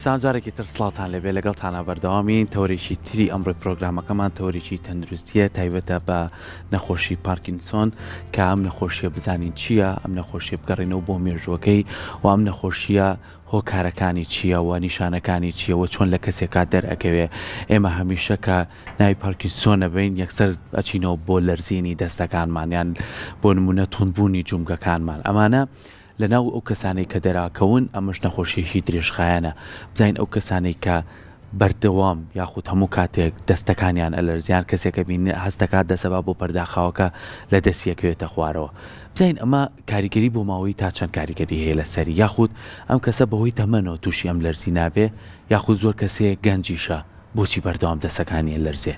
سانجارێکی تر سڵاتان لەبێ لەگەڵتانە بەردەوامین تەورێکی تری ئەمڕۆی پرۆگرامەکەمان تەورێکی تەندروستیە تایبەتە بە نەخۆشی پارکینسۆن کە ئەم نەخۆشیە بزانین چییە ئەم نەخۆشیە بگەڕێنەوە بۆ مێژوەکەی و ئەم نەخۆشیە هۆکارەکانی چییە و نیشانەکانی چیەوە چۆن لە کەسێکا دەرئەکەوێ ئێمە هەمیشە کە ناوی پارکینسۆنە بین یەکسەر ئەچینەوە بۆ لەرزینی دەستەکانمانیان بۆ نمونە توندبوونی جومگەکانمان ئەمانە لەناو ئەو کەسانەی کە دەراکەون ئەمەش نەخۆشیەکی درێژخایەنە بزین ئەو کەسانەی کە بەردەوام یاخود هەموو کاتێک دەستەکانیان ئەلەرزیان کەسێکە بین هەستەکات دەسەبا بۆ پەرداخاوەکە لە دەستیەکەوێتە خوارەوە بزین ئەمە کاریگەری بۆ ماوەی تا چەند کاریگەری هەیە لە سەری یاخود ئەم کەسە بەهۆی تەمەنەوە تووشی ئەم لەرزی نابێ یاخود زۆر کەسێک گەنجیشە بۆچی بەردەوام دەسەکانی لەرزێ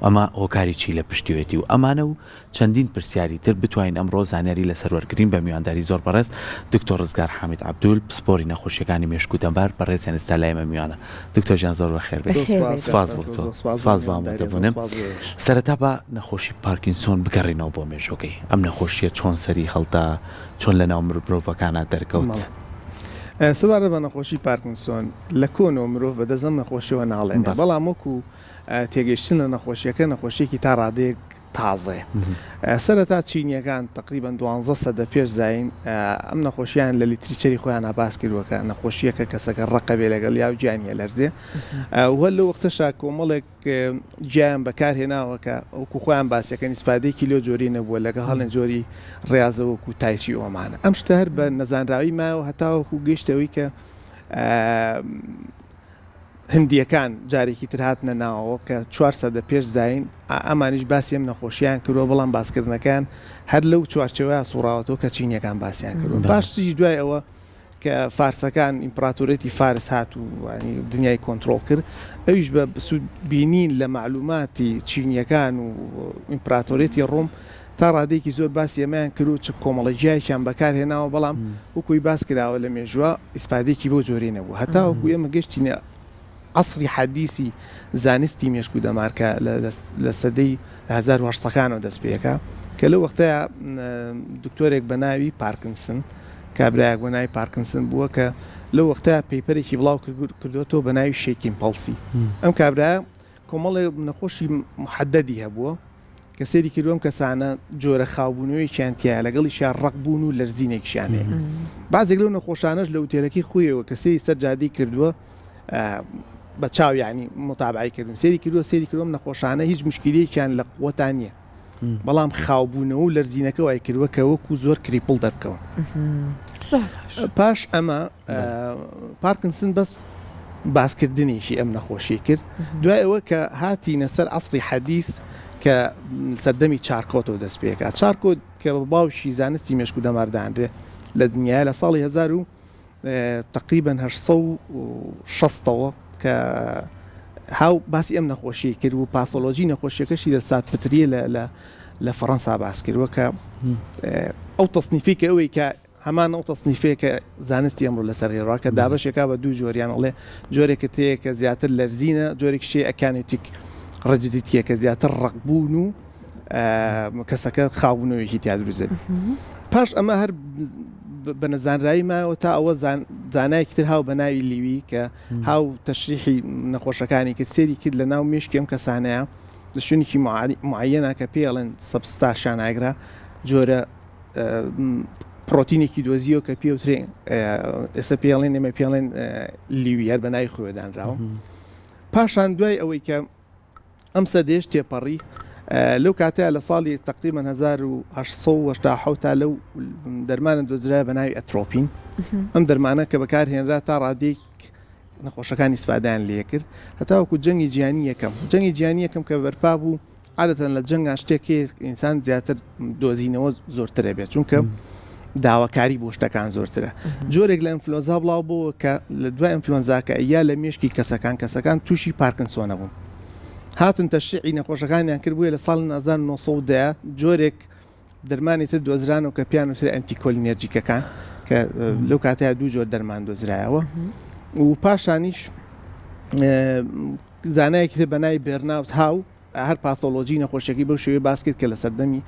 ئەمە هۆکاری چی لە پشتیوێتی و ئەمانە و چەندین پرسیاری تر بتوانین ئەمڕۆ زانیاری لەسەر وەرگرین بە میوانداری زۆر بەڕێز دکتۆر ڕزگار حامید عەبدول پسپۆری نەخۆشیەکانی مێشک و دەمبار بەڕێزیان ئێستا لای ئێمە میوانە دکتۆر جیان زۆر بەخێر بێت سپاس بۆ تۆ سپاس بۆ هەمووتەبوونم سەرەتا بە نەخۆشی پارکینسۆن بگەڕێنەوە بۆ مێژوەکەی ئەم نەخۆشیە چۆن سەری هەڵدا چۆن لەناو مرۆڤەکانە دەرکەوت سوارە بە نەخۆشی پارکینسۆن لە کۆنەوە مرۆڤ بەدەزەم نەخۆشیەوە ناڵێن بەڵام وەکو تێگەیشتن لە نەخۆشیەکەی تا ڕادەیەک تازەیە سەرەتا چینیەکان تقریبان 12 سەدە پێش زین ئەم نەخۆشییان لە لیتریچەری خۆیان باس کردووەکە نەخۆشیەکە کەسەکە ڕقەبێ لەگەڵ یا و گیانیە لەرزێ وە لە وەختەشا کۆمەڵێک گیان بەکارهێناوەکە وەکو خۆیان باسیەکەن ئیسپادەیەکی لێ جۆری نەبووە لەگەڵ هەڵێن جۆری ڕاضەوەکو تایچی ئۆمانە ئەم شتە هەر بە نەزانراوی ماوە هەتاوەکو گەیشتەوەی کە هندیەکان جارێکی تر هاتنە ناوەوە کە 4 سەدە پێش زین ئەمانیش باسی ئەم نەخۆشییان کردووە بەڵام باسکردنەکان هەر لەو چوارچەوەیە سوڕاوەتەوە کە چینیەکان باسییان کردووە باشی دوای ئەوە کە فارسەکان ئیمپراتۆرێتی فارس هات و دنیای کۆنتترۆل کرد ئەویش بە بینین لە معلوماتی چینیەکان و ئیمپراتۆرێتی ڕۆم تا ڕادێکی زۆر باسی ئەمایان کرد چ کۆمەڵەجیایان بەکارهێناوە بەڵام وەکوی باس کراوە لە مێژووە ئیسپادێکی بۆ جۆری نەبوو هەتا وەکو ئێمە گەشتینە عصری حەدیسی زانستی مێشک و دەمارکە لە سەدەی 1970ەکانەوە دەست پێەکە کە لەو وەختەیە دکتۆرێک بە ناوی پارکنسن کابراایەک بە ناوی پارکنسن بووە کە لەو وەختەیە پێیپەرێکی بڵاو کردوێتەوە بە ناوی شێکین پەڵسی ئەم کابراایە کۆمەڵێ نەخۆشی محەدەدی هەبووە کە سێری کردووەم کەسانە جۆرە خاوبوونەوەیکیان تایە لەگەڵیشیان ڕقبوون و لەرزینێکیان هەیە بازێک لەو نەخۆشانەش لە وتێلەکەی خۆیەوە کە سێری سەر جادی کردووە بە چاو یعنی متابعی کردن سێری کردوم نەخۆشانە هیچ مشکلەیەکیان لە قوتان نییە بەڵام خاوبوونەوە و لەرزینەکە وای کردووە کە وەکو زۆر کریپڵ دەرکەون پاش ئەمە پارکنسن بەس باسکردنیشی ئەم نەخۆشی کرد دوای ئەوە کە هاتینە سەر عەسری حەدیث کە سەردەمی چارکۆتەوە دەست پێکات چارکۆت کە باوشی زانستی مێشک و دەماردانرێ لە دنیای لە ساڵی 1000 و تقریبا 860ەوە کە هاو باسی ئەم نەخۆشی کرد و پاثۆلۆژی نەخۆشیەکەشی لە سات پتریە لە فەڕەنسا باس کردووە کە ئەو تەصنیفی کە ئەوەی کە هەمان ئەو تەصنیفەیە کە زانستی ئەمڕۆ لەسەر هێڕا کە دابەشێکا بە دوو جۆریان ئەڵێ جۆرێکە تەیە کە زیاتر لەرزینە جۆرێکشی ئەکانێتیک ڕەجدیتیە کە زیاتر ڕقبوون و کەسەکە خاوبوونەوەیەکی تیا دروزێت پاش ئەمە هەر بە نەزانرایی ماوە تا ئەوە زانایەکی تر هاو بە ناوی لیوی کە هاو تەشریحی نەخۆشەکانی کرد سێری کرد لە ناو مێشکی ئەم کەسانەیە لە شوێنێکی معەنە کە پێڵێن سەبستا شاناگرا جۆرە پرۆتینێکی دۆزیەوە کە پێوترێن ئێستا پێڵێن ئێمە پێڵێن لیوی هەر بە ناوی خۆدانراوە پاشان دوای ئەوەی کە ئەم سەدێش تێپەڕی لەو کاتەیە لە ساڵی تقریبا 1970 تا لەو دەرمانە دۆزرای بە ناوی ئەترۆپین ئەم دەرمانە کە بەکارهێنرا تا ڕادێک نەخۆشەکانی سوپادیان لێ کرد هەتاوەکو جەنگی جیهانی یەکەم کە بەرپا بوو عادەتەن لە جەنگان شتێکی ئینسان زیاتر دۆزینەوە زۆرترە بێت چونکە داواکاری بۆ شتەکان زۆرترە جۆرێک لە ئەنفلۆنزا بڵاو بووە کە لە دوای ئەنفلۆنزاکە یا لە مێشکی کەسەکان تووشی پارکنسۆنە بوون هاتن تەشریعی نەخۆشەکانیان کرد بووە لە ساڵ 1910 جۆرێک دەرمانی تر دۆزران و کە پیان وترە ئەنتیکۆلینێرجیکەکان کە لەو کاتەیە دوو جۆر دەرمان دۆزرایەوە و پاشانیش زانایەکی تر بە ناوی بێرناوت هاو هەر پاثۆلۆژی نەخۆشیەکەی بەو شێوەیە باس کرد کە لە سەردەمی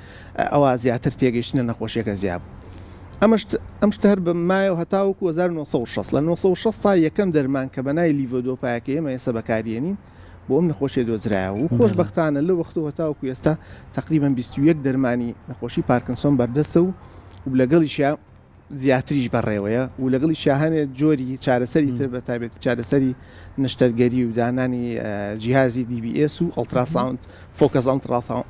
ئەوە زیاتر تێگەیشتنە نەخۆشیەکە زیاد بوو ئەمشتە هەر بە مایەوە هەتاوەکو 1960 لە 1960 تا یەکەم دەرمان کە بەنای لیڤۆدۆپایەکە ئێمە ئێستا بەکارێنین بۆ ئەم نەخۆشیە دۆزرایەوە و خۆشبەختانە لە وەختەوە هەتاوەکو ئێستا تقریبان 21 دەرمانی نەخۆشی پارکینسۆن بەردەستە و لەگەڵیشیان زیاتریش بەڕێوەیە و لەگەڵی شاهانێت جۆری چارەسەری تر بە تایبێت چارەسەری نشتەرگەری و دانانی جیهازی DBS و ئەڵتراساوند فۆکەس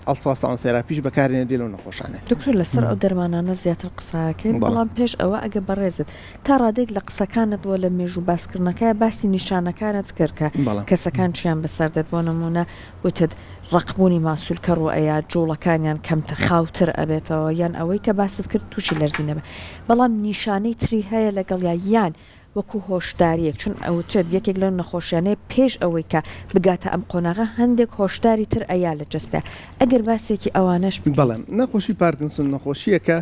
ئەڵتراساوند تێراپیش بەکارێنێت لەو نەخۆشانە. دکتۆر لەسەر ئەو دەرمانانە زیاتر قساکەین بەڵام پێش ئەوە ئەگە بەڕێزت تا ڕادێک لە قسەکانت وە لە مێژوو باسکردنەکە باسی نیشانەکانت کردکە کەسەکان چیان بەسەردێت بۆ نمونە وتت ڕقبوونی ماسوولکە ڕوئەیە جوڵەکانیان کەمتە خاوتر ئەبێتەوە یان ئەوەی کە باست کرد تووشی لەرزی نەبێت بەڵام نیشانەی تری هەیە لەگەڵ یان وەکو هۆشداریەک چون ئەوترێت یەکێک لەو نەخۆشیانەیە پێش ئەوەی کە بگاتە ئەم قۆناغا هەندێک هۆشداری تر ئەیا لە جەستە ئەگەر باسێکی ئەوانەش بەڵێم نەخۆشی پارکینسۆن نەخۆشیەکە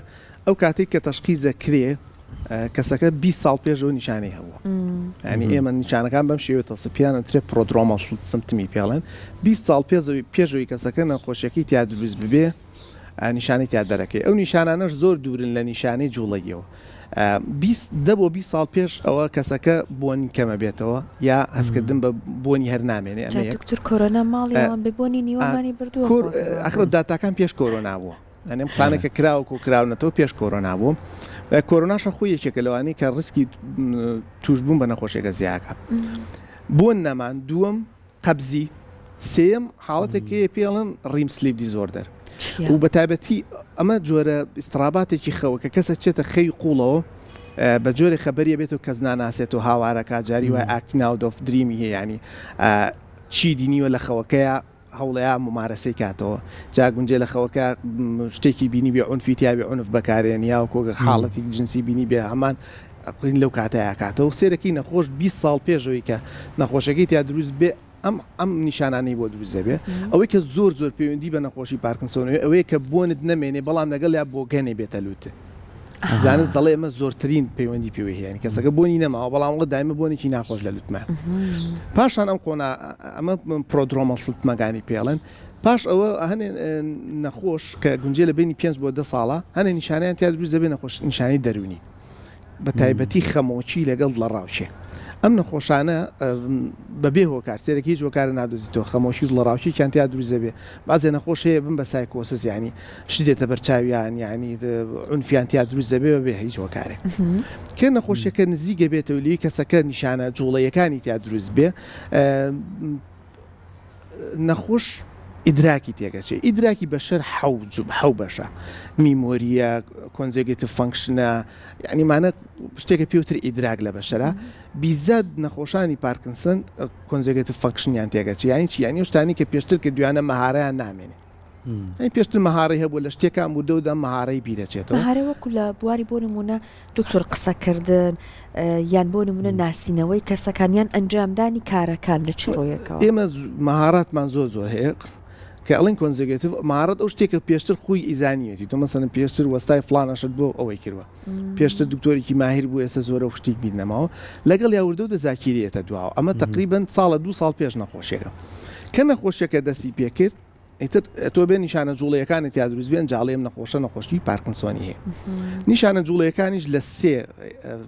ئەو کاتێک کە تەشخیزە کرێ کەسەکە 20 ساڵ پێشەوە نیشانەی هەبووە ینی ئێمە نیشانەکان بەم شێوە تەسپیانە ترێ پرۆدرۆمەڵ سمتمی پێڵێن 20 ساڵ پێشەوەی کەسەکە نەخۆشیەکەی تیا دروست ببێ نیشانەی تیا دەرەکەی ئەو نیشانانەش زۆر دوورن لە نیشانەی جوڵەیەوە 10 ساڵ پێش ئەوە کەسەکە بۆنی کەمە بێتەوە یا هەستکردن بە بۆنی هەر نامێنێ دکتۆر کۆرۆنا ماڵیان ببوونی نیوەمانی بردووە ئەخرە داتاکان پێش کۆرۆنا بووە ئەنێم قسانێکە کراوە و کراونەتەوە پێش کۆرۆنا بوو کۆرۆناشە خۆی یەکێکە لەوانەی کە ڕسکی توشبوون بە نەخۆشیێکە زیاکە بۆن نەمان دووەم قەبزی سێم حاڵەتێکی پێڵن ڕیم سلیپ دیزۆردەر و بە تایبەتی ئەمە جۆرە ئیستراباتێکی خەوە کە کەسە چێتە خەی قوڵەوە بە جۆری خەبەریە بێت و کەس ناناسێت و هاوارەکە جاری وای ئاکتی ناودۆف دریمی هەیە ینی چی دینیوە لە خەوەکەیە هەوڵەیە ممارەسەی کاتەوە جاگونجێ لە خەوەکە شتێکی بینی بێ ئۆنفیتیا بێ ئۆنف بەکارێن یا کۆگە حاڵەتی جنسی بینی بێ هەمان ئەقین لەو کاتەیە کاتەوە سێرەکەی نەخۆش 20 ساڵ پێشەوەی کە نەخۆشەکەی تا دروست بێ ئەم نیشانانەی بۆ دروست دەبێ ئەوەی کە زۆر پەیوەندی بە نەخۆشی پارکینسۆنەوە ئەوەیە کە بۆنت نەمێنێ بەڵام لەگەڵ یا بۆ گەنێ بێتە لوتە زانست دەڵێ ئەمە زۆرترین پەیوەندی پێوەی هەیە کەسەکە بۆنی نەماوە بەڵامڵە دایمە بۆنێکی ناخۆش لە لوتمە پاشان ئەم قۆنا ئەمە پرۆدرۆمەڵ سلتمەکانی پێڵێن پاش ئەوە هەنێ نەخۆش کە گونجێ لە بینی 5 بۆ 10 ساڵە هەنێ نیشانیان تیا دروست دەبێ نەخۆش نیشانی دەرونی بە تایبەتی خەمۆچی لەگەڵ لە ڕاوچێ ئەم نەخۆشانە بەبێ هۆکار سێرەکی هیچ هۆکارە نادۆزیتەوە خەمۆشی لە ڕاوچی چیانتیا دروست دەبێ بازێ نەخۆش هەیە بن بە سایکۆسس ینی شتێتە بەرچاویان ینی ئونفیانتیا دروست دەبێ بەبێ هیچ هۆکارێک کە نەخۆشیەکە نزیگە بێتەوە لی کەسەکە نیشانە جوڵەیەکانی تیا دروست بێ نەخۆش ئیدراکی تێگەچێ ئیدراکی بەشەر حەو بەشە میمۆریە کۆنزێگێتیڤ فانکشنە یعنیمانە شتێکە پێوتر ئیدراک لە بەشەرە بیزاد نەخۆشانی پارکینسۆن کۆنزێگێتیڤ فانکشنیان تێگەچێ یانی چی یانی شتانی کە پێشتر کە دویانە مەهارەیان نامێنێ ئەی پێشتر مەهارەی هەبوو لە شتێکان بوو دەودا مەهارەی بیرەچێتەوە مەهارەی وەکو لە بواری بۆ نمونە دکتۆر قسەکردن یان بۆ نمونە ناسینەوەی کەسەکانیان ئەنجامدانی کارەکان لە چ ڕۆیەکەوە ئێمە مەهاراتمان زۆر هەیە کە ئەڵین کۆنزێگێتیڤ مهارەت ئەو شتێکە پێشتر خۆی ئیزانیەتی تۆ مەسەن پێشتر وەستای فلانەشت بۆ ئەوەی کردوە پێشتر دکتۆرێکی ماهیر بوو ئێستا زۆرە و شتێک بیر نەماوە لەگەڵ یاوردە و دەزاکیریەتە دواوە ئەمە تقریبەن ساڵە 2 ساڵ پێش نەخۆشیەکە کە نەخۆشیەکە دەستی پێکرد ئیتر تۆ بێ نیشانە جوڵەیەکانت یا دروست بێن جاڵێم نەخۆشی پارکینسۆنی هەیە نیشانە جوڵەیەکانیش لە سێ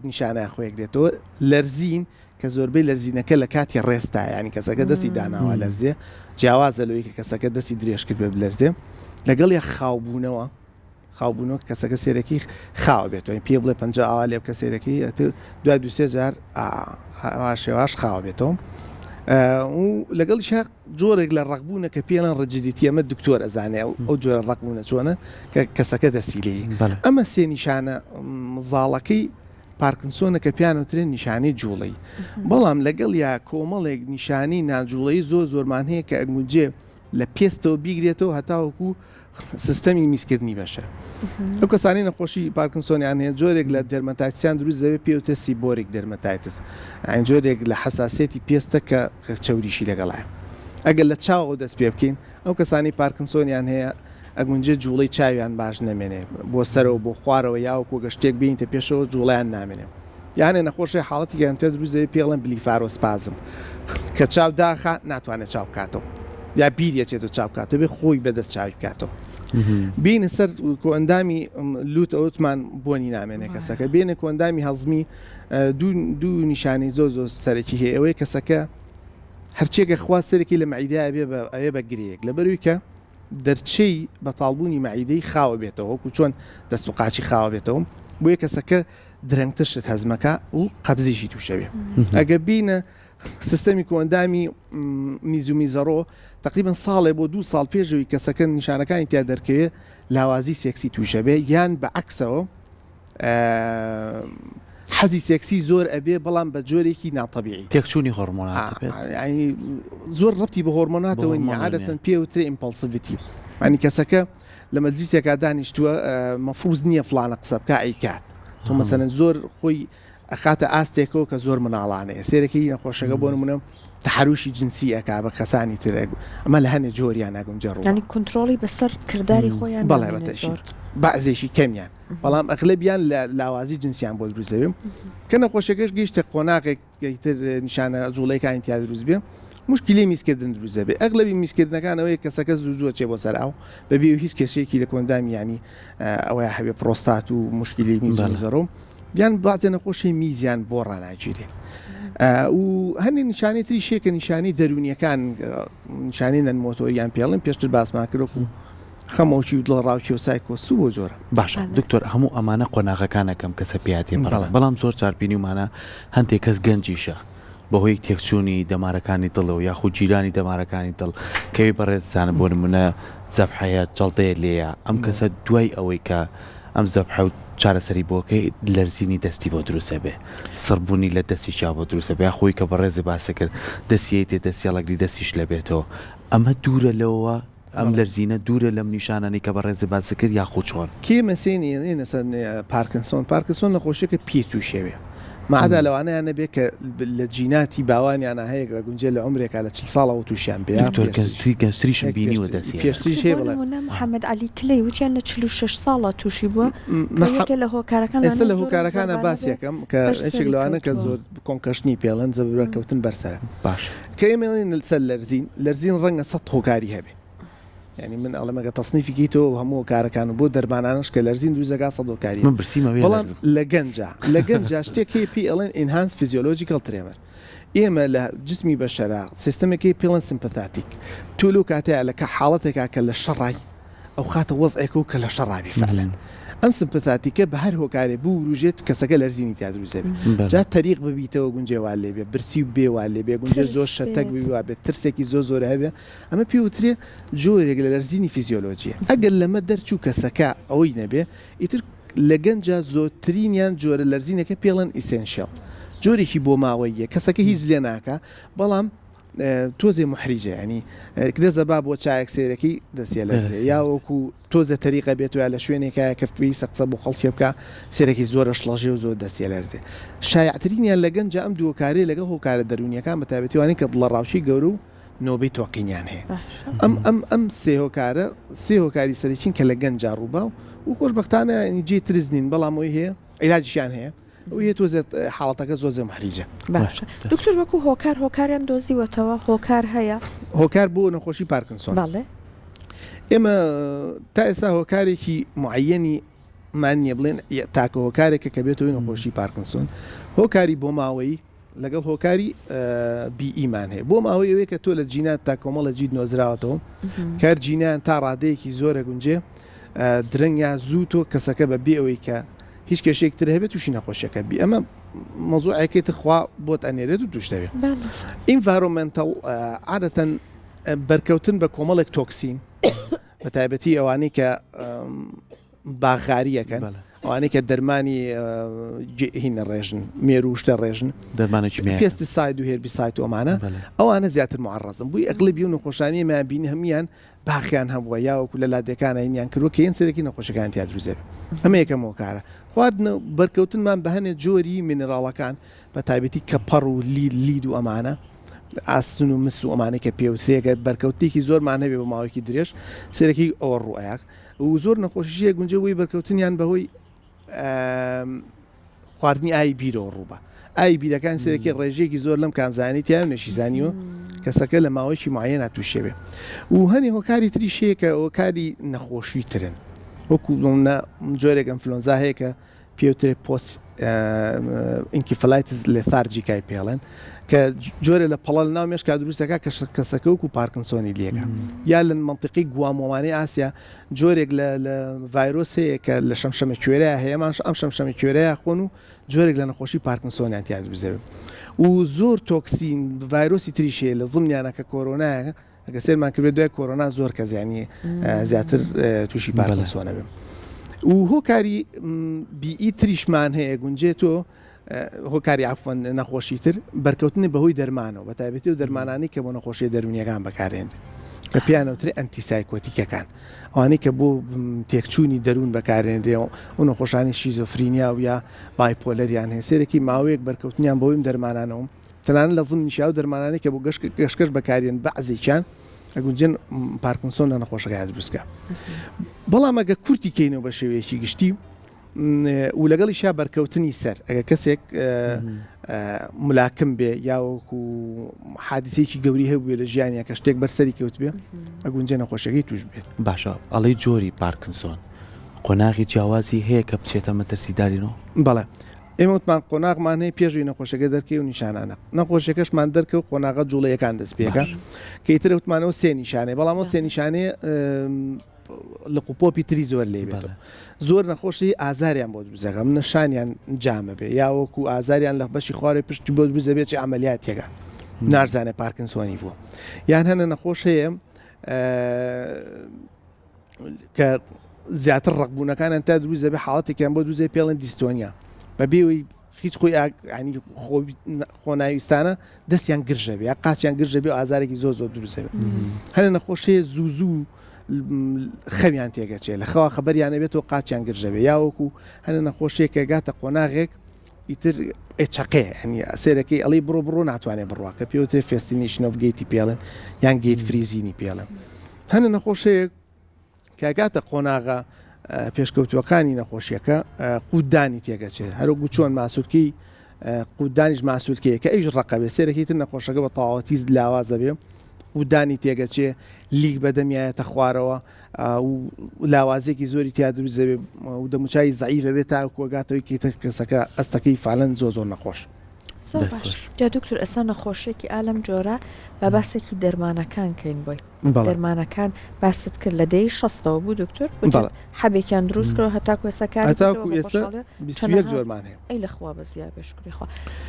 نیشانە خۆیەک دێتەوە لەرزین کە زۆربەی لەرزینەکە لە کاتی ڕێستا ینی کەسەکە دەستی داناوە لەرزێ جیاوازە لەوەی کە کەسەکە دەستی درێژ کرد بە بلەرزێ لەگەڵ یە خاوبوونەوە کەسەکە سێرەکی خاوە بێتەوە پێ بڵێ 50 ئاوا لێ بکە سێرەکی دوای 2-3 جار شێواش خاوە بێتەوە و لەگەڵ شاق جۆرێک لە ڕقبوونە کە پێڵەن ڕجدیتی ئەمە دکتۆر ئەزانێ ئەو جۆرە ڕقبوونە چۆنە کە کەسەکە دەسیلەی ئەمە سێ نیشانە مزاڵەکەی پارکینسۆنە کە پیانوترێن نیشانەی جوڵەی بەڵام لەگەڵ یا کۆمەڵێک نیشانی ناجوڵەی زۆرمان هەیە کە ئەگونجێ لە پێستەوە بیگرێتەوە هەتاوەکو سیستەمی میسکردنی بەشە ئەو کەسانی نەخۆشی پارکینسۆنیان هەیە جۆرێک لە دەرمەتایتسیان دروست دەبێت پێوتە سیبۆریک دەرمەتایتس ئەین جۆرێک لە حساسێتی پێستە کە چەوریشی لەگەڵایە ئەگەر لە چاوەوە دەست پێ بکەین ئەو کەسانی پارکینسۆنیان هەیە ئەگونجێ جوڵەی چاویان باش نەمێنێ بۆ سەرەوە بۆ خوارەوە یاوەکو گەشتێک بینتە پێشەوە جوڵیان نامێنێ یانێ نەخۆشی حاڵەتی گەنتێ دروست دەبێت پێڵێن بلیفارۆسپازم کە چاو داخە ناتوانێت چاو بکاتەوە یا بیریەچێت و چاو بکاتەوە بێ خۆی بەدەست چاوی بکاتەوە بینە سەر کۆندامی لوت ئەوتمان بۆنی نامێنێ کەسەکە بینە کۆندامی هەڵزمی دوو نیشانەی زۆ سەرەکی هەیە ئەوەی کەسەکە هەرچێکە خوا سەرێکی لە مەعیدە ئەوێ بە گرەیەک لەبەروی کە دەرچەی بەتاڵبوونی مەعیدەی خاوە بێتەوە وەکو چۆن دەست و قاچی خاوە بێتەوە بۆیە کەسەکە درەنگترشت هەزمەکە و قەبزیشی تووشەوێ ئەگە بینە سیستەمی کۆندامی میزومیزەڕۆ تقریبا ساڵێ بۆ 2 ساڵ پێشەوەی کەسەکە نیشانەکانی تیا دەرکەوێت لاوازی سێکسی تووشەبێ یان بە عەکسەوە حەزی سێکسی زۆر ئەبێ بەڵام بە جۆرێکی ناتەبیعی تێکچوونی هۆرمۆنات زۆر ڕەتی بە هۆرمۆناتەوە نیە عادەتەن پێوترێ ئیمپەلسیڤیتی ئەنی کەسەکە لە مەجلیسێکا دانیشتووە مەفروض نییە فلانە قسە بکە ئەیکات تۆ مەسەلەن زۆر خۆی ئەخاتە ئاستێکەوە کە زۆر مناڵانەیە سێرەکەی نەخۆشەکە بۆ نمونە تحروشی جنسی ئەکا بە کەسانی تر ئەمە لە هەنێ جۆریان ناگەم جەڕوو ینی کۆنتترۆلی بەسەر کردداری خۆیان بەڵێ بەتەشی بەعزێکی کەمیان بەڵام ئەغلبیان لە لاوازی جنسیان بۆ دروزەوێ کە نەخۆشەکەش گەیشتە قۆناغێکتر نیشانە جوڵەکانی تیا دروست بێ مشکلی میسکردن دروزە بێ ئەغلبی میسکردنەکانەوەی کەسەکە زوو چێ بۆ سەر ئاو بەبێ هیچ کەسێکی لە کۆندامی ینی ئەوەیە هەبێ پرۆستات و مشکلی میزەڕۆم یان بازێ نەخۆشی میزیان بۆ ڕناگیرێ و هەنێ نیشانی تری شێکە نیشانی دەرونیەکان نیشانی نەنمۆتۆریان پێڵن پێشتر باسمان کردو خەمەوکی و دڵڕاوکی و سایکۆسو بۆ جۆرە باشە دکتۆر هەموو ئەمانە قۆناغەکانەکەم کەسە پیاتی بەڵام زۆر چارپینی ومانە هەندێک کەس گەنجیشە بەهۆی تێکچوونی دەمارەکانی دڵەوە یاخود جیرانی دەمارەکانی دڵ کەوی بەڕێزانە بۆ نمونە زەبحەیە جەڵدەیە لێیە ئەم کەسە دوای ئەوەی کە ئەم زەبحە و چارەسەری بۆکەی لەرزینی دەستی بۆ دروستە بێ سڕبوونی لە دەستیشا بۆ دروستە بێ خۆی کە بەڕێزی باسە کرد دەستیەی تێ دەستیاڵەگری دەستیش لە بێتەوە ئەمە دوورە لەوە ئەم لەرزینە دوورە لەم نیشانانی کە بەڕێزی باسە کرد یاخود چۆن کێ مەسێنی نەسەر پارکینسۆن نەخۆشیەکە پیر تووشێوێ مەعادا لەوانەیە نەبێت کە لە جیناتی باوانیانە هەیە لە گونجێ لە عمرێکا لە 40 ساڵەوە تووشیان بێ گەنجتریشم بینیوە دەستی پێشتری شێ بڵێ محەممەد علی کلەی وتیان لە 46 ساڵە تووشی بووە لە هۆکارەکان ئێستا لە هۆکارەکانە باسیەکەم کە هیچێک لەوانە کە زۆر کۆنکەشنی پێڵەن زەبرەکەوتن بەرسەرە باش کە ئێمەڵین سەر لەرزین ڕەنگە 100 هۆکاری هەبێ ینی من ئەڵەمەگە تەصنیفی تۆ هەموو کارەکان و بۆ دەرمانانش کە لەرزین دروزەکە سەدۆکاری بەڵام لە گەنجا شتێکی پێ ئەڵێن ئینهانس فیزیۆلۆجیکەڵ ترێمەر ئێمە لە جسمی بەشەرا سیستەمێکی پێڵەن سیمپەتاتیک تولو کاتەیە لە کە حاڵەتێکا کە لە شەڕای ئەو خاتە وەزعێک و کە لە شەڕابی فعلەن ئەم سمپەتاتیکە بە هەر هۆکارێ بوو ڕژێت کەسەکە لەرزینی تا دروزە بێت جا تەریق ببیتەوە گونجێوال لێ بێ برسی و بێوال لێ بێ گونجێ زۆر شەتەک بوا بێت ترسێکی زۆر هەبێ ئەمە پێوترێ جۆرێک لە لەرزینی فیزیۆلۆژیە ئەگەر لەمە دەرچوو کەسەکە ئەوەی نەبێ ئیتر لە گەنجە زۆرترینیان جۆرە لەرزینەکە پێڵەن ئیسێنشیڵ جۆرێکی بۆ ماوەیە کەسەکە هیچ لێ ناکە بەڵام تۆزێ محریجە ینی دەزە با بۆ چایەک سێرەکەی دەسیە لەرزێ یا وەکو تۆزە تەریقە بێتوە لە شوێنێکە کە پێویستە قسە بۆ خەڵکی بکە سێرەکی زۆرە شڵەژێ و زۆر دەسیە لەرزێ شایعترینیان لە گەنجە ئەم دووەکارێ لەگەڵ هۆکارە دەرونیەکان بە تایبەتیوانی کە دڵەڕاوچی گەورە و نۆبەی تۆقینیان هەیە ئەم سێ هۆکاری سەرچین کە لە گەنجا ڕووبا و خۆشبەختانە جێ ترزنین بەڵام ئەوی هەیە عیلاجیشیان هەیە وی تۆزێت حاڵەتەکە زۆر محریجە باشە دکتۆر وەکو هۆکاریان دۆزیوەتەوە هۆکار هەیە هۆکار بۆ نەخۆشی پارکینسۆن باڵێ ئێمە تا ئێستا هۆکارێکی معەنی مان نییە بڵێن تاکە هۆکارێکە کە بێتەوەی نەخۆشی پارکینسۆن هۆکاری بۆ ماوەی لەگەڵ هۆکاری بیئیمان هەیە بۆ ماوەی ئەوەیە کە تۆ لە جینات تا کۆمەڵە جید نۆزراوەتەوە کار جینیان تا ڕادەیەکی زۆرە گونجێ درەنگیان زوو تۆ کەسەکە بە بێ ئەوەی کە هیچ کێشێکتر هەبێت تووشی نەخۆشیەکە بی ئەمە مۆزوعێکێتر خوا بۆت ئەنێرێت و توشتەوێت ئینڤایرۆمنتەڵ عادەتەن بەرکەوتن بە کۆمەڵێک تۆکسین بە تایبەتی ئەوانەی کە باغاریەکەن ئەوانەی کە دەرمانی هینە ڕێژن مێروشتە ڕێژن دەرمانێکی پێستی ساید و هێربی سایت ئۆمانە ئەوانە زیاتر معڕەزم بووی ئەغلبی و نەخۆشانی مابینی هەمیان باخیان هەبووە یاوەکو لە لادەکانە هینیان کردووە کە هێن سەرەکی نەخۆشەکان تیا دروزێت ئەمە یەکەم هۆکارە خواردنە بەرکەوتنمان بە هەنێ جۆری مینرالەکان بە تایبەتی کەپەڕ و لید و ئەمانە ئاستن و مس و ئەمانەی کە پێوترێگە بەرکەوتێکی زۆرمان هەبێ بە ماوەیەکی درێژ سەرەکی ئەوە ڕوئەیەک و زۆر نەخۆشیە گونجەوەی بەرکەوتنیان بەهۆی خواردنی ئای بیرەوە ڕووبە ئای بیرەکان سەرەکی ڕێژێکی زۆر لەم کانزانی تیا نەشیزانیوە کەسەکە لە ماوەیەکی معەنە تووشێ بێ و هەنێ هۆکاری تریشەیە کە هۆکاری نەخۆشی ترن وەکو جۆرێک ئەنفلۆنزا هەیە کە پێوترێ پۆست ئینکیفلایتس لێثارجیکای پێڵێن کە جۆرە لە پەڵە ناو مێشکا دروستەکە کە کەسەکە وەکو پارکنسۆنی لێگە یا لە منطقی گوامۆمانەی ئاسیا جۆرێک لە ڤایرۆس هەیە کە لە شەمشەمە کوێرەیە هەیەمانش ئەم شەمشەمە کوێرەیە خۆن و جۆرێک لە نەخۆشی پارکنسۆنیان تیا دروزێ و زۆر تۆکسین ڤایرۆسی تریشەیە لە زڵمیانە کە کۆرۆنایە ئەگە سێرمان کردێت دوای کۆرۆنا زۆر کە زیانی زیاتر تووشی پارکنسۆنە بێ و هۆکاری بیئی تریشمان هەیە گونجێتۆ هۆکاری عفوان نەخۆشی تر بەرکەوتنی بەهۆی دەرمانەوە بە تایبەتی و دەرمانانی کە بۆ نەخۆشیە دەرونیەکان بەکارێن کە پیانەوتری ئەنتیسایکۆتیکەکان ئەوانەی کە بۆ تێکچوونی دەروون بەکارێنرێ و نەخۆشانی شیزۆفرینیا و یا بایپۆلەریان هەیە سێرەی ماوەیەک بەرکەوتنیان بۆیم دەرمانانەوە تەنانە لە زم نیشا و دەرمانانی کە بۆ گەشتکەش بەکارێن بەعزێکیان ئەگونجێن پارکنسۆن لە نەخۆشەکە دروستکە بەڵام ئەگە کورتی کەینەوە بە شێوەیەکی گشتی و لەگەڵی شا بەرکەوتنی سەر ئەگە کەسێک ملاکم بێ یاوەکو حادیسێکی گەوری هەبووێ لە ژیانیا کە شتێک بەرسەری کەوت بێ ئەگونجێ نەخۆشەکەی توش بێت باشە ئەڵەی جۆری پارکنسۆن قۆناغی جیاوازی هەیە کە بچێتە مەترسیدارینەوە بەڵێ ئێمە وتمان قۆناغمان هەیە پێشوی نەخۆشەکە دەرکەی و نیشانانە نەخۆشەکەشمان دەرکە و قۆناغە جوڵەیەکان دەست پێەکە کەیترە وتمانەوە سێ نیشانێ بەڵام سێ نیشانەیە لە قوپۆپی تری زۆر لێ بێتەوە زۆر نەخۆشی ئازاریان بۆ دروزەکە من نشانیان جامە بێ یاوەکو ئازاریان لە بەشی خوارێ پشتی بۆ دروزە بێت چی عملیاتێکە نارزانێ پارکنسۆنی بووە یان هەنە نەخۆش هەیە کە زیاتر ڕقبوونەکانیان تا دروزە بێ حاڵەتێکیان بۆ دروزە پێڵێن دیستۆنیا بەبێەوەی هیچ خۆی ینی خۆناویستانە دەستیان گرژە بێ یا قاچیان گرژە بێ و ئازارێکی زۆر زۆر دروزە بێت هەنە نەخۆشەیە زوو خەویان تێگەچێ لە خەوا خەبەریانە بێتەوە قاچیان گرژەبێ یاوەکو هەنە نەخۆشیێک کە گاتە قۆناغێک ئیتر چقێ ئەنی سێرەکەی ئەڵی بڕۆ ناتوانێت بڕواکە پێوترێ فێستینیشنۆف گەیتی پێڵێن یان گەیت فریزینی پێڵێن هەنە نەخۆشەیەک کاگاتە قۆناغا پێشکەوتوەکانی نەخۆشیەکە قودانی تێگەچێت هەروەکو چۆن ماسوولکی قودانیش ماسوولکەیە کە ئەیش ڕقەبێ سێرەکەی تر نەخۆشەکە بە تەواوەتی لاوازە بێ ودانی تێگەچێ لیگ بەدەمیایەتە خوارەوە و لاوازێکی زۆری تیا دروست دەبێ و دەموچای زەعیفە بێت تا کۆگاتەوەی کەسەکە ئەستەکەی فعلەن زۆر نەخۆش جا دکتۆر ئێستا نەخۆشیێکی ئالەم جۆرە بە باسێکی دەرمانەکان کەین بۆی دەرمانەکان باست کرد لە دەی 60ەوە بوو دکتۆر حەبێکیان دروستکەەوە هەتاکو ئێسەکان جۆرمان هەیە ئەی لەخوا بەزییا بێشکریخوا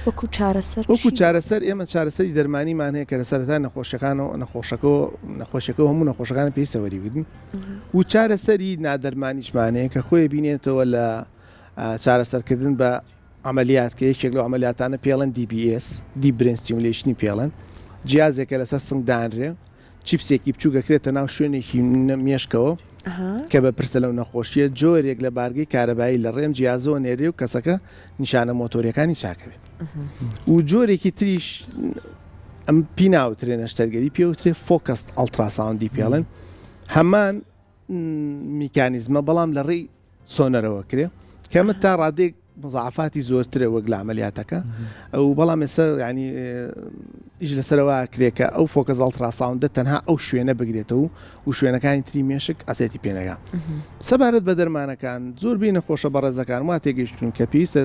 وەکو چارەسەر وەکو چارەسەر ئێمە چارەسەری دەرمانیمان هەیە کە لە سەرەتا نەخۆشەکان و نەخۆشەکە هەموو نەخۆشەکان پێی سەوەری بدن و چارەسەری نادەرمانیشمانەیە کە خۆی بینێتەوە لە چارەسەرکردن بە عملیات کە یەکێک لەو عملیاتانە پێڵەن DBS دیپ برین ستیمولیشنی پێڵەن جیازێکە لەسەر سنگدانرێ چیپسێکی بچووگەکرێتە ناو شوێنێکی مێشکەوە کە بە پرسە لەو نەخۆشیە جۆرێک لە بارگەی کارەبایی لە ڕێم جیازەوە نێرێ و کەسەکە نیشانە مۆتۆریەکانی چاکەوێت و جۆرێکی تریش ئەم پیناوترێ نەشتەرگەری پێوترێ فۆکەست ئەڵتراساوندی پێڵێن هەمان میکانیزمە بەڵام لە ڕێی سۆنەرەوە کرێ کەمە تا ڕادێک مزعفاتی زۆرترە وەک لە عملیاتەکە ئەو بەڵام ئێستا ینی ئیش لەسەرەوە کرێکە ئەو فۆکەس ئەڵتراساوندە تەنها ئەو شوێنە بگرێتەوە و شوێنەکانی تری مێشک ئەسێتی پێنەگا سەبارەت بە دەرمانەکان زۆر بی نەخۆشە بەڕێزەکان وا تێگەیشتون کە پێویستە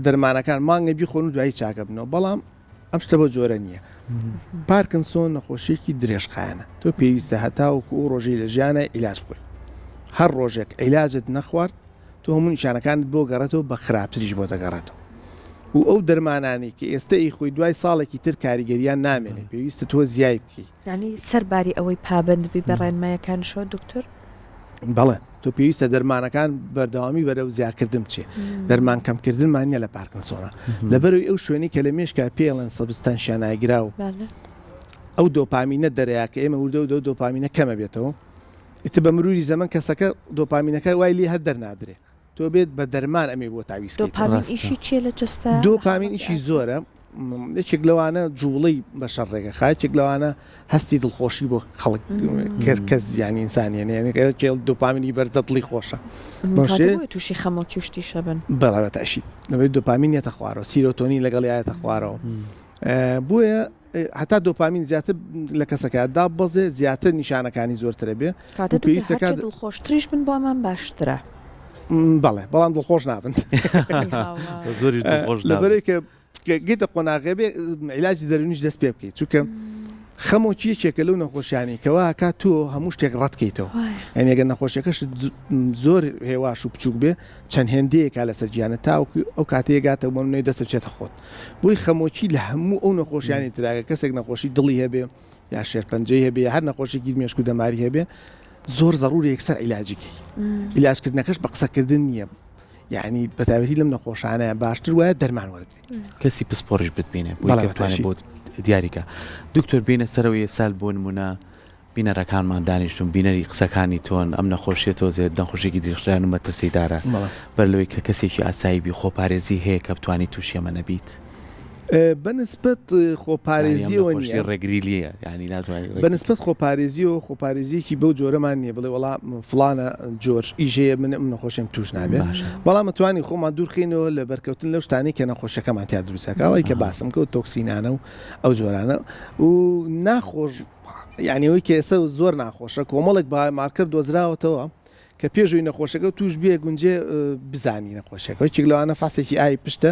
دەرمانەکان مانگە بیخۆن و دوایی چاکە بنەوە بەڵام ئەم شتە بە جۆرە نییە پارکنسۆن نەخۆشیێکی درێژخایەنە تۆ پێویستە هەتاوەکو ئەو ڕۆژەی لە ژیانە عیلاج بخۆی هەر ڕۆژێک عیلاجت نەخوارد تۆ هەموو نیشانەکانت بۆ گەڕێتەوە بە خراپتریش بۆ دەگەڕێتەوە و ئەو دەرمانانی کە ئێستا خۆی دوای ساڵێکی تر کاریگەریان نامێنێت پێویستە تۆ زیای بکەی ینی سەرباری ئەوەی پابندبی بەڕێنمایەکانشەوە دکتۆر بەڵێ تۆ پێویستە دەرمانەکان بەردەوامی بەرەو زیادکردن بچێ دەرمان کەمکردنمان نیە لە پارکنسۆنە لەبەرەوەی ئەو شوێنی کە لە مێشکا پێڵێن سەبستان شانایگراو ئەو دۆپامینە دەرەیە کە ئێمە وردە و دۆپامینە کەمە بێتەوە ئیتر بە مروری زەمن کەسەکە دۆپامینەکە وای لێ هەر دەرنادرێ تۆ بێت بە دەرمان ئەمێ بۆ تاویست دۆپامین ئیشی زۆرە یەکێک لەوانە جوڵەی بە شەڕێگە خاچێک لەوانە هەستی دڵخۆشی بۆ خەڵک کەس زیانی ئینسانیانە دۆپامینی بەرزە دڵی خۆشە تووشی خەمۆکی شتی شەبن بەڵاوەتەشیت نەوەی دۆپامینێتە خوارەوە سیرۆتۆنی لەگەڵ یایەتە خوارەوە بۆیە هەتا دۆپامین زیاتر لە کەسەکەدا بەزێ زیاتر نیشانەکانی زۆرترە بێ دڵخۆشتریش بن بۆمان باشترە بەڵێ بەڵام دڵخۆش نابن زۆری لەبەرەوەی کە گیتە قۆناغێ بێ عیلاجی دەرونیش دەست پێ بکەیت چونکە خەمۆکیەکێکە لەو نەخۆشیانی کەوا کات تۆ هەموو شتێک ڕەتکەیتەوە ئەنی ئەگەر نەخۆشیەکەش زۆر هێواش و بچووک بێ چەند هێندەیەکا لەسەر گیانە تاوەکو ئەو کاتەیەگاتە بۆنەوەی دەست بچێتە خۆت بۆی خەمۆکی لە هەموو ئەو نەخۆشیانی تراگە کەسێک نەخۆشی دڵی هەبێ یا شێرپەنجەی هەبێ هەر نەخۆشیێکی مێشک و دەماری هەبێ زۆر ضروري یەکسەر عیلاجیکەی عیلاجکردنەکەش بە قسەکردن نییە یعنی بەتابەتی لەم نەخۆشانەیە باشتر وایە دەرمان وەرگری کەسی پسپۆڕش بتبینێ بۆ دیاریکە دکتۆر بینە سەرەوەی سال بۆ نمونە بینەرەکانمان دانیشتون بینەری قسەکانی تۆن ئەم نەخۆشیە تۆزێت نەخۆشیێکی دیخشیان و مەترسیدارە بەر لەوەی کە کەسێکی ئاساییبی خۆپارێزی هەیە کە بتوانانی تووشی ئەمە نەبیت بەنسبەت خۆپارێزیەوە نیە ڕێگریلیە ینی ناتوانانی بەنسبەت خۆپارێزی و خۆپارێزیەکی بەو جۆرەمان نییە بڵێ وڵا فلانە جۆر ئیژەیە من نەخۆشیم توش نابێت بەڵام متوانی خۆمان دوورخینەوە لە بەرکەوتن لەو شتانی کە نەخۆشەکەمان تا دروستەکەەوەی کە باسم کە و تۆکسینانە و ئەو جۆرانە و ناخۆش یعنیەوەی کە ئێستا زۆر ناخۆشە کۆمەڵێک با مارکر دۆزراوەتەوە کە پێشووی نەخۆشەکە توش بێ گونجێ بزانی نەخۆشەکە چێک لەوانە فاسێکی ئای پشتە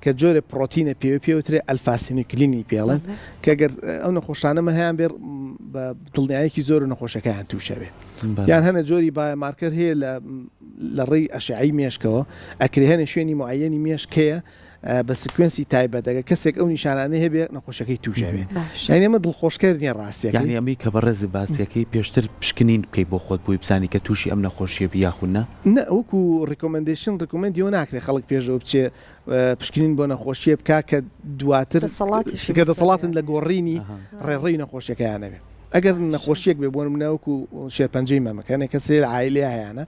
کە جۆرە پرۆتینە پێوترێ ئەلفاسینوکلینی پێڵن کە گەر ئەو نەخۆشانەمە هەیان بێ بە دڵنیایەکی زۆر نەخۆشەکەیان تووشەوێ یان هەنە جۆری با مارکر هەیە لە ڕێی ئەشعی مێشکەوە ئەکری هەنە شوێنی معەنی مێشکەیە بە سکوێنسی تایبەت دەگە کەسێک ئەو نیشانانە هەبێ نەخۆشەکەی تووشەوێ یعنی ئەمە دڵخۆشکردنی ڕاستیەکە یعنی ئەمی کە بەڕێزی باسیەکەی پێشتر پشکنین بکەی بۆ خۆت بووی بزانی کە تووشی ئەم نەخۆشیە بیاخونە نە وەکو ڕیکۆمەندیشن ڕیکۆمەندیەوە ناکرێت خەڵک پێشەوە بچێ پشکنین بۆ نەخۆشیە بکا کە دواتر کە دەسەڵاتن لە گۆڕینی ڕێڕێی نەخۆشیەکەیانەوێت ئەگەر نەخۆشیێک بێ بۆن منەوەکو شێرپەنجەی مەمەکەنێک کە سێر عیلێ هەیەە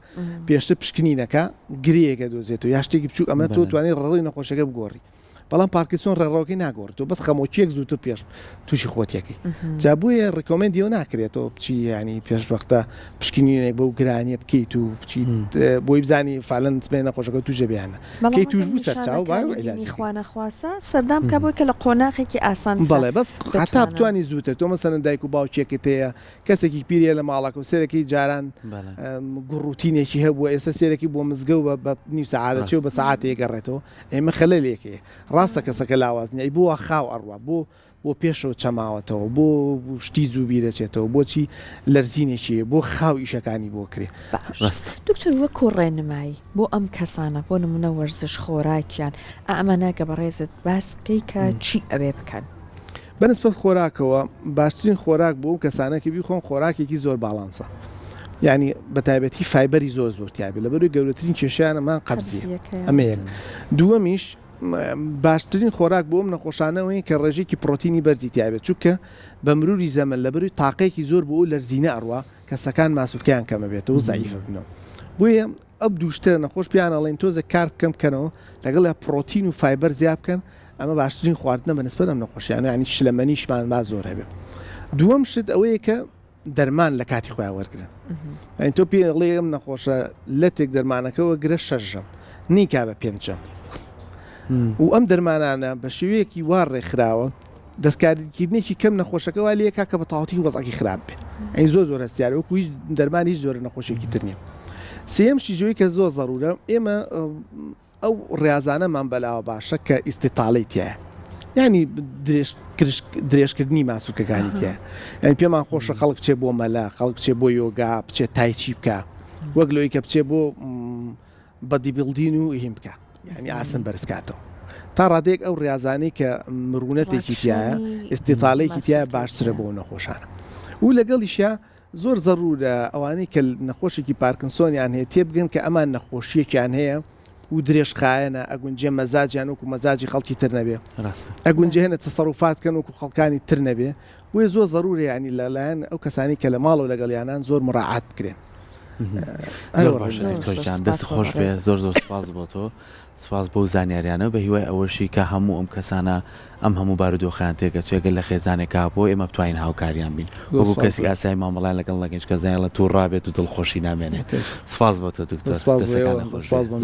پێشتر پشکنینەکە گرەیەکە دۆزێت و یا شتێکی بچوو ئەمە تۆ توانێت ڕێڕەی نەخۆشەکە بگۆڕی بەڵام پارکیسۆن ڕێڕۆکی ناگۆڕێتەوە بەس خەمۆکیەک زووتر پێش تووشی خۆتیەکەی جا بۆیە ڕیکۆمەندیەوە ناکرێتەوە بچی ینی پێش وەختە پشکنینێک بەو گرانیە بکەیت و بچیت بۆی بزانی فالەن سبێ نەخۆشەکە توژە بیانە کەی توش بوو سەرچاو خوانەخواسە سەردام کە بۆی کە لە قۆناغێکی ئاسان بەڵێ بەس حتا بتوانی زووتر تۆ مەسەن دایک و باوکێکت هەیە کەسێکی پیرە لە ماڵەکە و سێرەکەی جاران گوڕوتینێکی هەبووە ئێستا سێرەکی بۆ مزگە و بە نیو سەعادەچێ و بە سەعاتێ گەڕێتەوە ئێمە خەلەلێکێ ڕاستە کەسەکە لاوازنی بۆ خاو ئەڕوا بۆ پێشەوە چەماوەتەوە بۆ شتی زووبی دەچێتەوە بۆچی لەرزینێکی بۆ خاو ئیشەکانی بۆ کرێ دکتۆر وەکو ڕێنمایی بۆ ئەم کەسانە بۆ نمونە وەرزش خۆراکیان ئەمانەگە بەڕێزت باس بکەی کە چی ئەوێ بکەن بەنسبەت خۆراکەوە باشترین خۆراک بۆ ئەو کەسانەکە بیخۆن خۆراکێکی زۆر باڵانسە ینی بە تایبەتی فایبەری زۆر زۆرتیابێت لەبەروی گەورەترین کێشیانەمان قەبزیە ئەمە یەک دووەمیش باشترین خۆراک بۆ ئەم نەخۆشانەوەی کە ڕێژێکی پرۆتینی بەرزی تیابێت چووکە بە مروری زەمن لەبەروی تاقەیەکی زۆر بۆ لەرزینە ئەڕوا کەسەکان ماسوولکیان کەمە بێتەوە زاییفە بنەوە بۆیە ئەو دووشتە نەخۆش پیان ئەڵێن تۆزە کار بکەم بکەنەوە لەگەڵ پرۆتین و فایبەر زیاد بکەن ئەمە باشترین خواردنە بەنسبەت ئەم نەخۆشیانە ینی شلەمەنیشمان با زۆر هەبێ دووەم شت ئەوەیە کە دەرمان لە کاتی خۆیان وەرگرن ئەین تۆ پێڵێ ئەم نەخۆشە لەتێک دەرمانەکەەوە گرە 6 نیکا بە 5 و ئەم دەرمانانە بە شێوەیەکی وا ڕێکخراوە دەستکاریکردنێکی کەم نەخۆشەکەەوە لەکە کە بە تاواتی وەزعکی خراپ بێ ئەین زۆر هەستیارەوەکو هیچ دەرمانی زۆر نەخۆشێکی تر نیە سێم شیژەوەی کە زۆر زەڕورە ئێمە ئەو ڕێازانەمان بەلاوە باشە کە ئیستیتاڵی تایە ینی درێژکردنی ماسوولکەکانی تایە ئەین پێمان خۆشە خەڵک بچێ بۆ مەلا خەڵک بچێ بۆ یۆگا بچێت تایچی بکە وەک لەوەی کە بچێ بۆ بەدیبڵدین و هیم بکە یعنی ئاسن بەرزکاتەوە تا ڕادێک ئەو ڕاضانەی کە مرونەتێکی تایە ئستیتاڵێکی تایە باشترە بۆ نەخۆشانە و لەگەڵیشە زۆر زەڕورە ئەوانەی کە نەخۆشێکی پارکنسۆنیان هەیە تێبگەن کە ئەمان نەخۆشیەکیان هەیە و درێژخایەنە ئەگونجێ مەزاجیان وەکو مەزاجی خەڵکی تر نەبێ ئەگونجێ هێنە تەسەڕوفاتکەن وەکو خەڵکانی تر نەبێ بۆیە زۆر زەڕورە ینی لەلایەن ئەو کەسانی کە لە ماڵەوە لەگەڵیانان زۆر مراعات بکرێن دەست خۆش بێ زۆر سپاس بۆ تۆ سپاس بۆ زانیاریانە بە هیوای ئەوەشی کە هەموو ئەم کەسانە ئەم هەموو بارودۆخیان تێگە چێگەل لە خێزانێکا بۆ ئێمە بتوانین هاوکاریان بین بۆ کەسی ئاسایی مامەڵان لەگەڵ لەگەنج کە زیان لە توو ڕابێت و دڵخۆشی نامێنێت سپاس بۆ تۆ دکتۆر سپاس بۆ